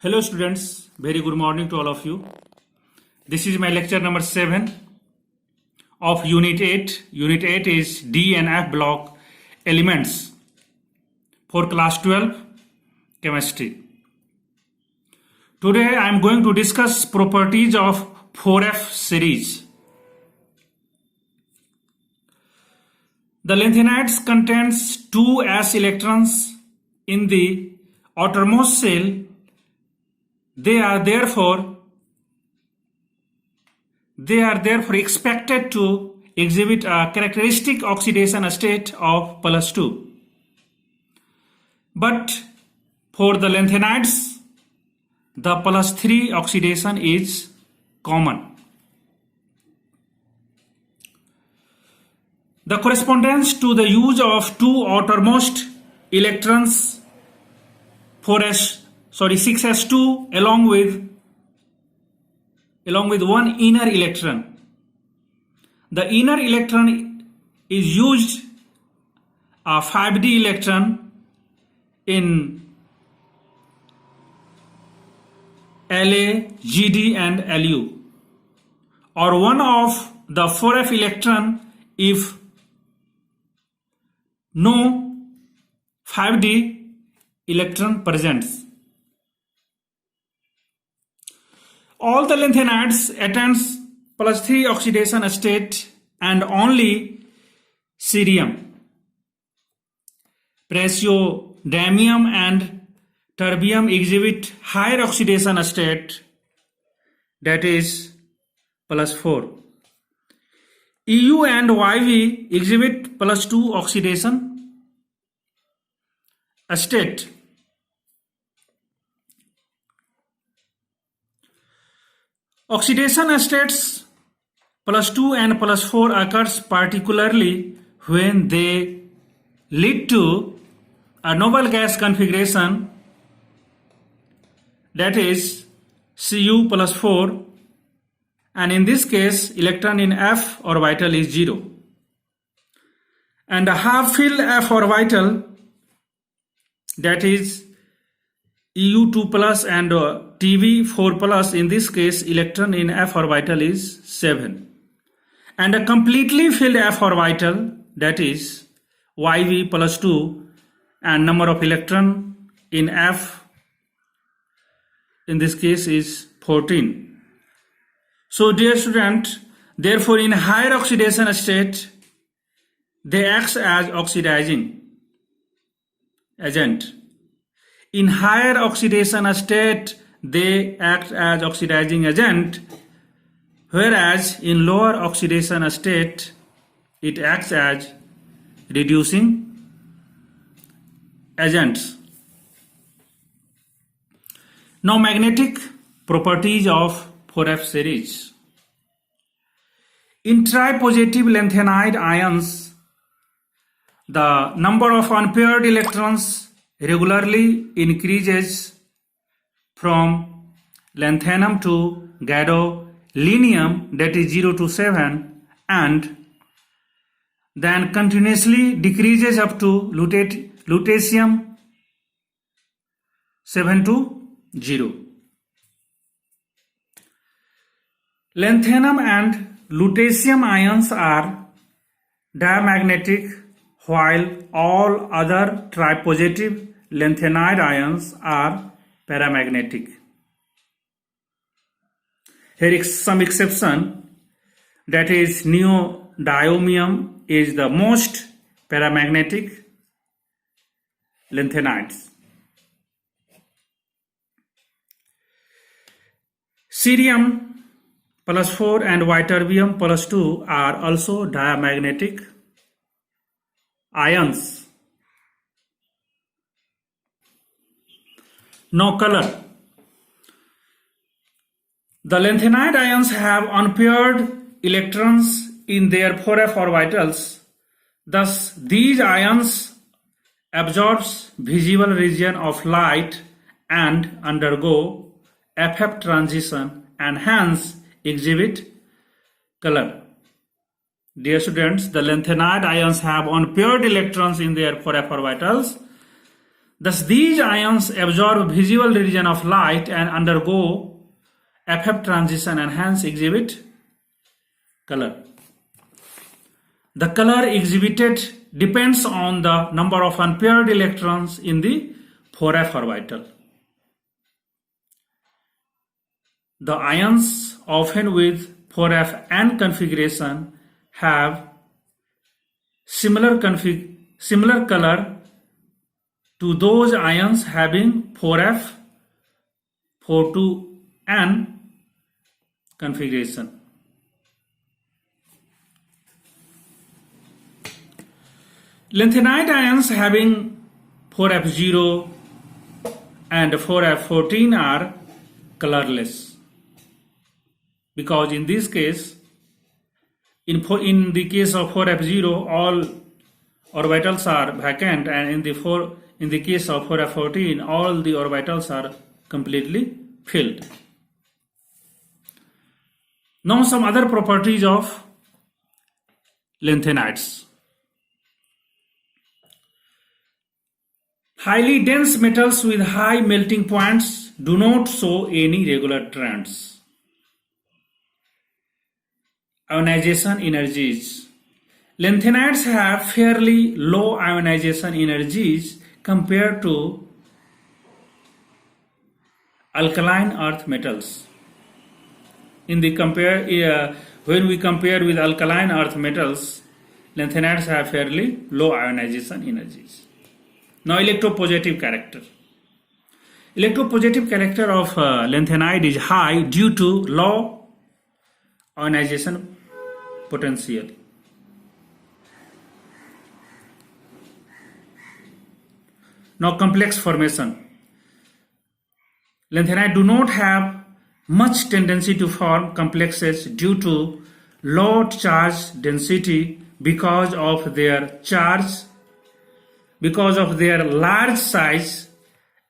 Hello students, very good morning to all of you. This is my lecture number 7 of Unit 8. Unit 8 is D and F block elements for class 12 chemistry. Today I am going to discuss properties of 4F series. The lanthanides contains 2 s electrons in the outermost shell. They are therefore expected to exhibit a characteristic oxidation state of +2. But for the lanthanides, the +3 oxidation is common. The correspondence to the use of 2 outermost electrons 6s2 along with one inner electron. The inner electron is used a 5d electron in La, Gd and Lu, or one of the 4f electron if no 5d electron presents. All the lanthanides attains +3 oxidation state and only cerium, praseodymium and terbium exhibit higher oxidation state, that is +4. Eu and Yv exhibit +2 oxidation state. Oxidation states +2 and +4 occurs particularly when they lead to a noble gas configuration, that is Cu +4, and in this case electron in f orbital is 0, and a half-filled f orbital, that is Eu2 plus and Tv4 plus. In this case electron in f orbital is 7, and a completely filled f orbital, that is Yv +2, and number of electron in f in this case is 14. So dear student, therefore in higher oxidation state they act as oxidizing agent. In higher oxidation state they act as oxidizing agent, whereas in lower oxidation state it acts as reducing agents. Now magnetic properties of 4F series. In tripositive lanthanide ions, the number of unpaired electrons regularly increases from lanthanum to gadolinium, that is 0 to 7, and then continuously decreases up to lutetium 7 to 0. Lanthanum and lutetium ions are diamagnetic, while all other tripositive lanthanide ions are paramagnetic. Here is some exception, that is neodymium is the most paramagnetic lanthanides. Cerium +4 and ytterbium +2 are also diamagnetic ions. Now color. The lanthanide ions have unpaired electrons in their 4f orbitals. Thus these ions absorbs visible region of light and undergo FF transition and hence exhibit color. Dear students, the lanthanide ions have unpaired electrons in their 4f orbitals. Thus, these ions absorb visible region of light and undergo FF transition and hence exhibit color. The color exhibited depends on the number of unpaired electrons in the 4f orbital. The ions often with 4f-n configuration have similar color to those ions having 4f 4-n configuration. Lanthanide ions having 4f0 and 4f14 are colorless, because in this case, in the case of 4f0, all orbitals are vacant, and in the case of 4f14, all the orbitals are completely filled. Now some other properties of lanthanides. Highly dense metals with high melting points do not show any regular trends. Ionization energies. Lanthanides have fairly low ionization energies compared to alkaline earth metals. When we compare with alkaline earth metals, lanthanides have fairly low ionization energies. Now, electropositive character. Electropositive character of lanthanide is high due to low ionization potential. Now, complex formation. Lanthanide do not have much tendency to form complexes due to low charge density because of their large size.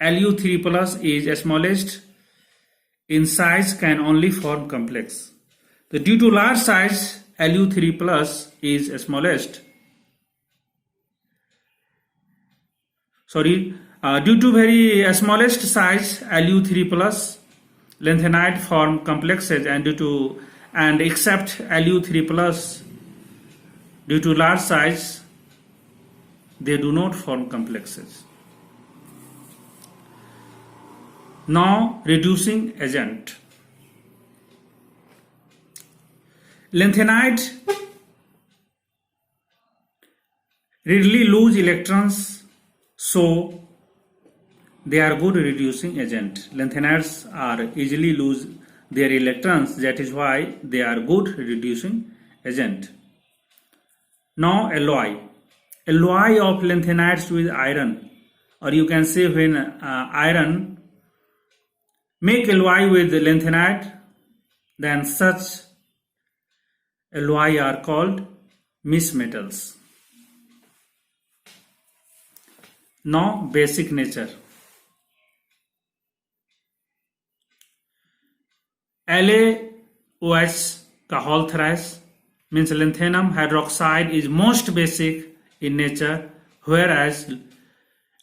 Lu3 plus is smallest in size, can only form complex. So due to large size, Lu3 plus is smallest. Due to very smallest size, Lu3 plus, lanthanide form complexes, and except Lu3 plus, due to large size, they do not form complexes. Now, reducing agent. Lanthanide readily lose electrons, so they are good reducing agent. Lanthanides are easily lose their electrons, that is why they are good reducing agent. Now, alloy. Alloy of lanthanides with iron, or you can say when iron make alloy with lanthanide, then such alloy are called mismetals. Now, basic nature. LaOH का whole thrice means lanthanum hydroxide is most basic in nature, whereas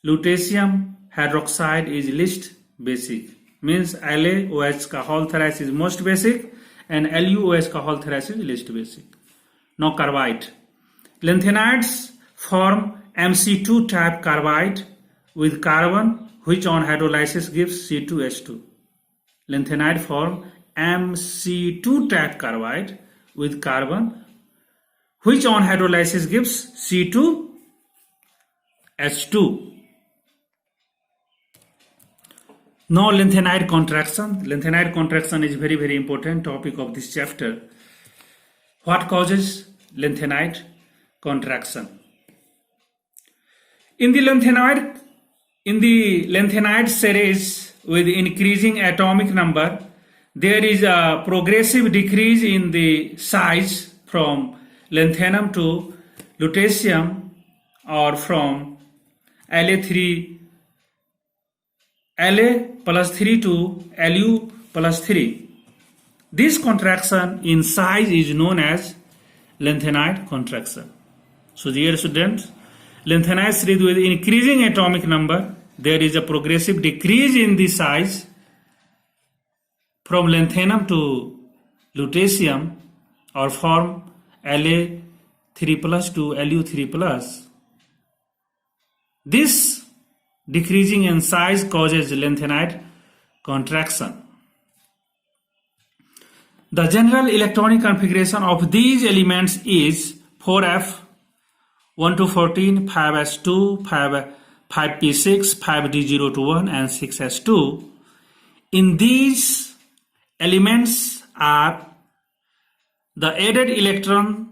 lutetium hydroxide is least basic. Means LaOH का whole thrice is most basic and LuOH का whole thrice is least basic. Now, carbide. Lanthanides form Mc2 type carbide with carbon, which on hydrolysis gives C2H2. Lanthanide form Mc2 type carbide with carbon, which on hydrolysis gives C2H2. Now, lanthanide contraction. Lanthanide contraction is very, very important topic of this chapter. What causes lanthanide contraction? In the lanthanide series with increasing atomic number, there is a progressive decrease in the size from lanthanum to lutetium, or from La plus 3 to Lu plus 3. This contraction in size is known as lanthanide contraction. So, dear students, lanthanides series with increasing atomic number there is a progressive decrease in the size from lanthanum to lutetium or form La3 plus to Lu3 plus. This decreasing in size causes lanthanide contraction. The general electronic configuration of these elements is 4f, 1 to 14, 5s2, 5p6, 5d0 to 1 and 6s2. In these elements are the added electron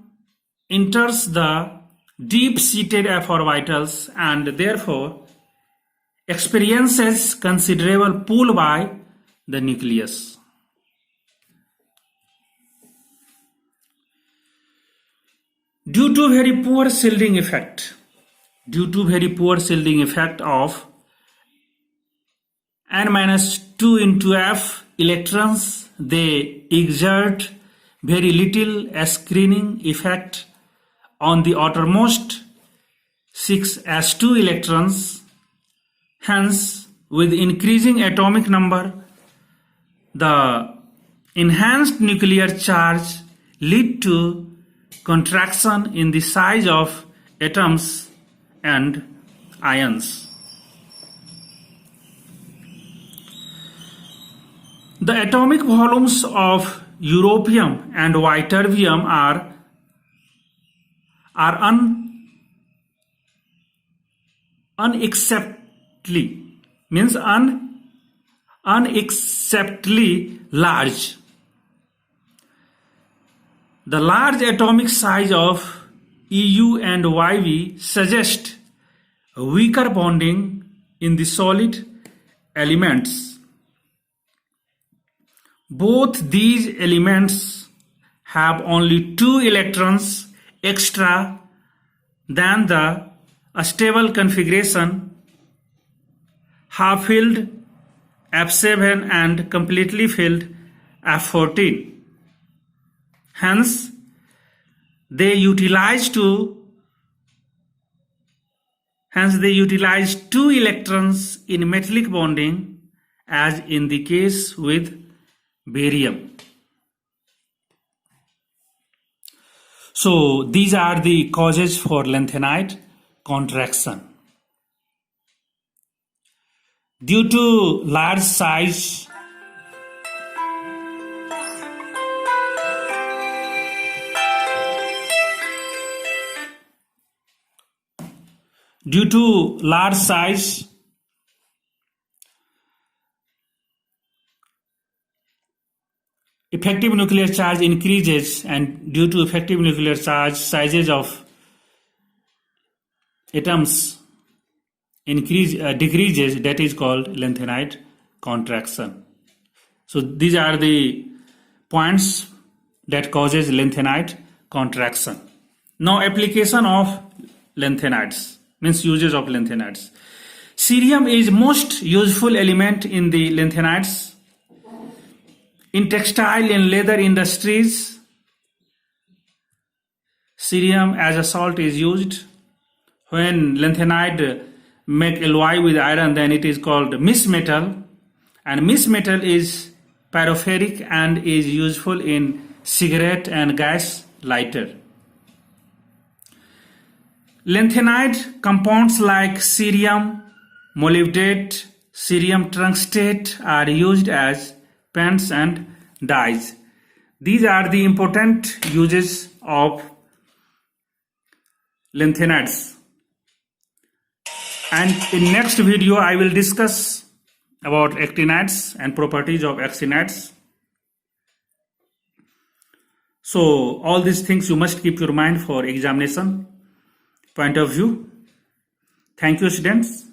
enters the deep-seated f orbitals and therefore experiences considerable pull by the nucleus. Due to very poor shielding effect of n-2 into f electrons, they exert very little screening effect on the outermost 6s2 electrons. Hence, with increasing atomic number, the enhanced nuclear charge lead to contraction in the size of atoms and ions. The atomic volumes of europium and ytterbium are unacceptably large. The large atomic size of EU and YV suggest weaker bonding in the solid elements. Both these elements have only 2 electrons extra than the stable configuration, half-filled F7 and completely filled F14. Hence, they utilize 2 electrons in metallic bonding, as in the case with barium. So these are the causes for lanthanide contraction. Due to large size, effective nuclear charge increases, and due to effective nuclear charge, sizes of atoms decreases, that is called lanthanide contraction. So these are the points that causes lanthanide contraction. Now application of lanthanides, means uses of lanthanides. Cerium is most useful element in the lanthanides. In textile and leather industries, cerium as a salt is used. When lanthanide make alloy with iron, then it is called mismetal, and mismetal is pyrophoric and is useful in cigarette and gas lighter. Lanthanide compounds like cerium molybdate, cerium tungstate are used as paints and dyes. These are the important uses of lanthanides. And in next video I will discuss about actinides and properties of actinides. So all these things you must keep your mind for examination point of view. Thank you, students.